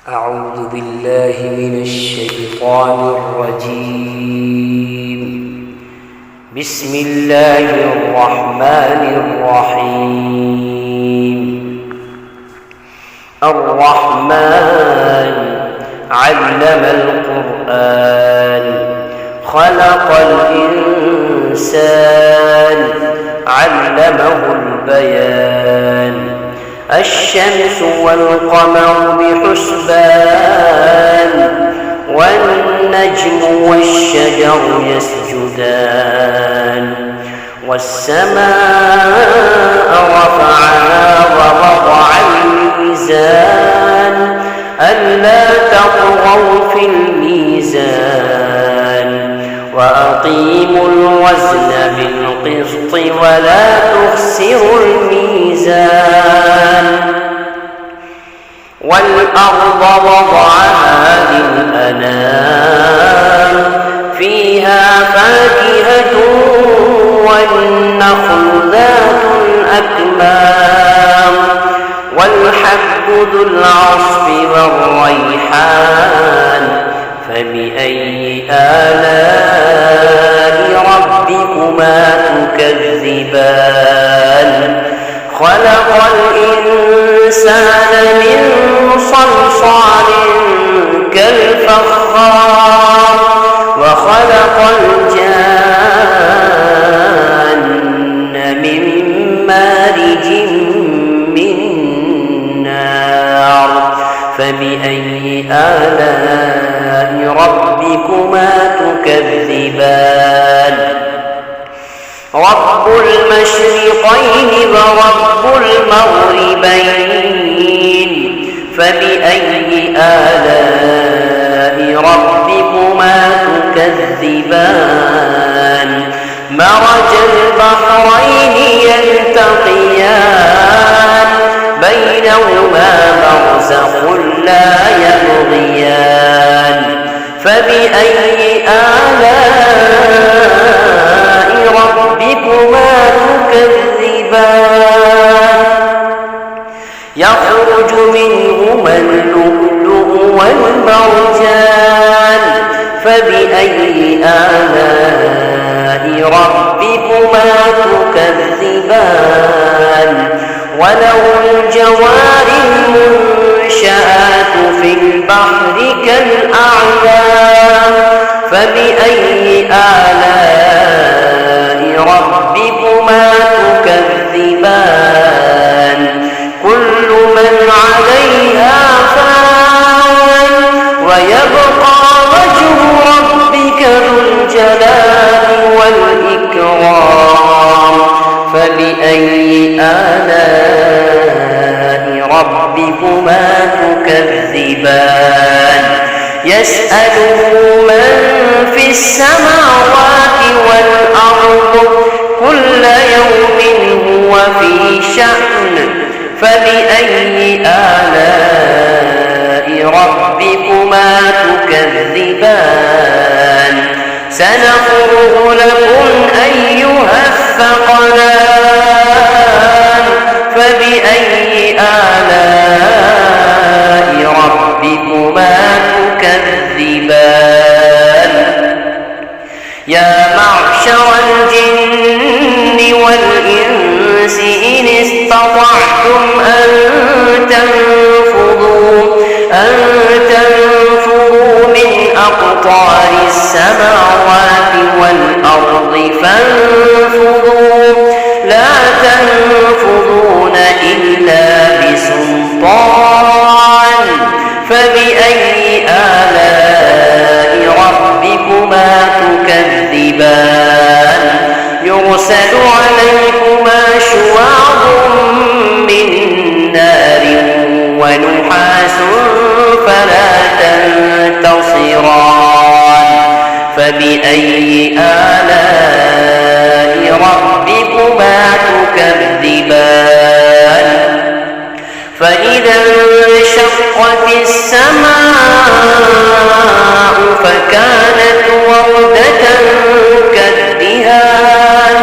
أعوذ بالله من الشيطان الرجيم. بسم الله الرحمن الرحيم. الرحمن علم القرآن خلق الإنسان علمه البيان. الشمس والقمر بحسبان والنجم والشجر يسجدان. والسماء رفعها ووضع الميزان ألا تطغوا في الميزان وأقيموا الوزن بالقسط ولا تخسروا الميزان. والأرض وضعها للأنام فيها فاكهة والنخل ذات الأكمام والحب ذو العصف والريحان. فبأي آلاء ربكما تكذبان؟ خلق الإنسان من صلصال كالفخار وخلق الجان من مارج من نار. فبأي آلاء ربكما تكذبان؟ رب المشرقين ورب المغربين. فبأي آلاء ربكما تكذبان؟ مرج البحرين يلتقيان بينهما برزخ لا يبغيان. فبأي آلاء ربكما تكذبان؟ يخرج منهما اللؤلؤ والمرجان. فبأي آلاء ربكما تكذبان؟ وله الجوار المنشآت في البحر كالأعلام. فبأي آلاء ربكما تكذبان؟ كل من عليها فان ويبقى وجه ربك ذو الجلال والإكرام. فبأي آلاء ربكما تكذبان؟ يسأله من في السماوات والأرض كل يوم هو في شأن. فبأي آلاء ربكما تكذبان؟ سنفرغ لكم أيها الثقلان. فبأي آلاء ربكما تكذبان؟ يا معشر الجن والإنس إن استطعتم أن تنفذوا من أقطار السماوات والأرض فانفذوا لا تنفذون إلا بسلطان. فبأي آلاء ربكما تكذبان؟ يرسل عليكما شواظ من نار ونحاس فلا تنتصران. فبأي آلاء ربكما تكذبان؟ فإذا انشقت السماء فكانت وردة كالدهان.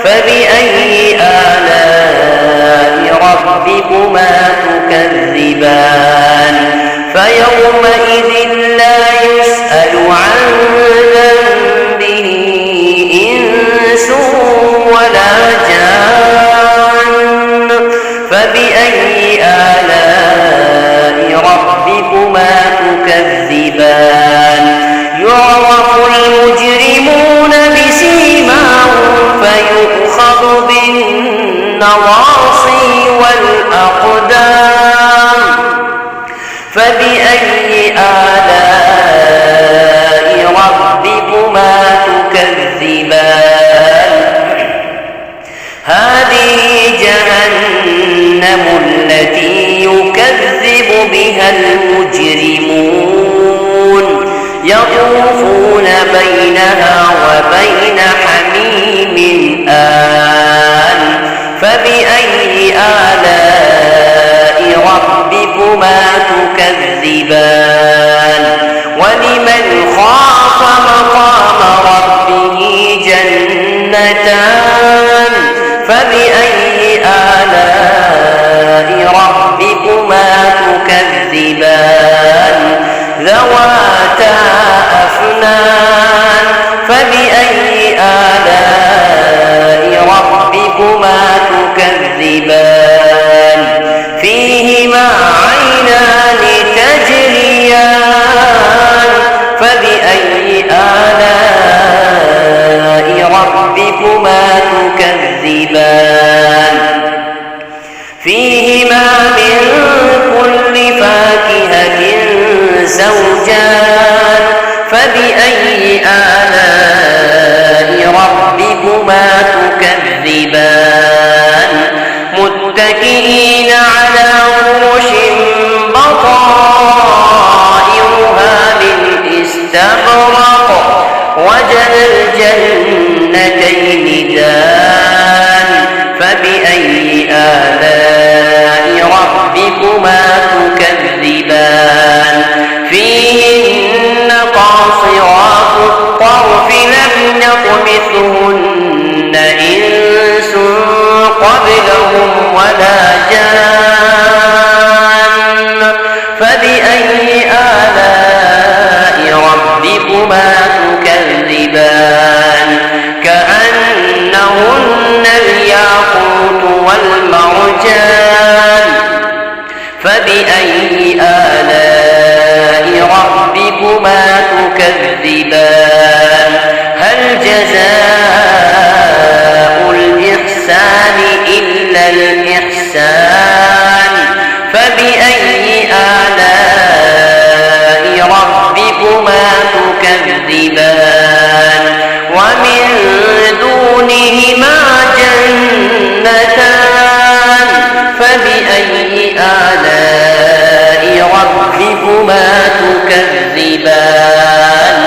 فبأي آلاء ربكما تكذبان؟ فيوم يومئذ لا يسأل عن ذنبه إنس ولا جان فبأي آلاء ربكما تكذبان يعرف المجرمون بسيماهم فيؤخذ بالنواصي والأقدام فبأي آلاء ربكما تكذبان هذه جهنم التي يكذب بها المجرمون يطوفون بينها وبين حميم آن فبأي آلاء ربكما تكذبان ولمن خاف مقام ربه جنتان فبأي آلاء ربكما تكذبان ذواتا أفنان فبأي آلاء ربكما تكذبان فيهما عينان تجريان فبأي آلاء ربكما تكذبان فيهما من كل فاكهة زوجان فبأي آلاء ربكما تكذبان متكئين على فرش بطائرها من استبرق وجنى الجنتين دان فبأي آلاء ربكما تكذبان فيهن قاصرات الطرف لم يطمثهن إنس قبلهم ولا جان فبأي آلاء ربكما تكذبان كأنهن الياقوت والمرجان فبأي آلاء ربكما تكذبان هل جزاء الإحسان إلا الإحسان فبأي آلاء ربكما تكذبان ومن دونهما جنتان فبأي آلاء ربكما تكذبان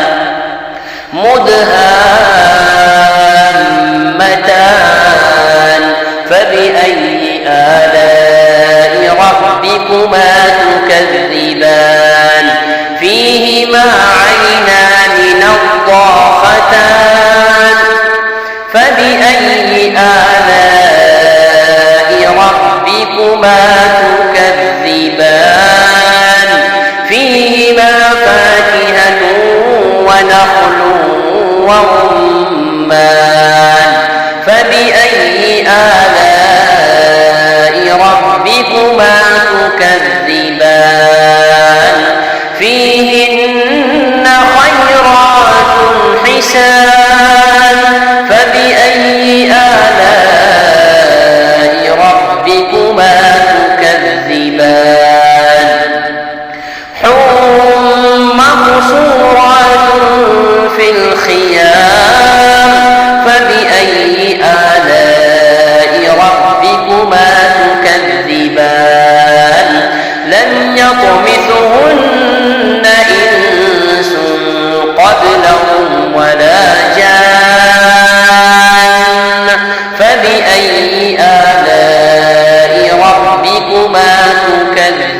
مدهامتان فبأي آلاء ربكما تكذبان فيهما عينان نضاختان فبأي آلاء ربكما تكذبان فيهما فاكهة ونخل ورمان فبأي آلاء ربكما تكذبان فيهن خيرات حسان فبأي آلاء ربكما تكذبان حور مقصورات في الخيام فبأي آلاء ربكما تكذبان لم يطمثهن إنس قبلهم ولا جان فبأي آلاء ربكما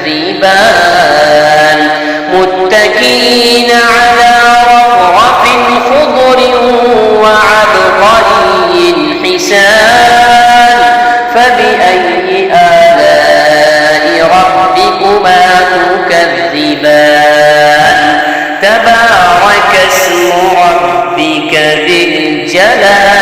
تكذبان متكئين على رفرف خضر وعبقري حسان فبأي آلاء ربكما تكذبان ذي الجلال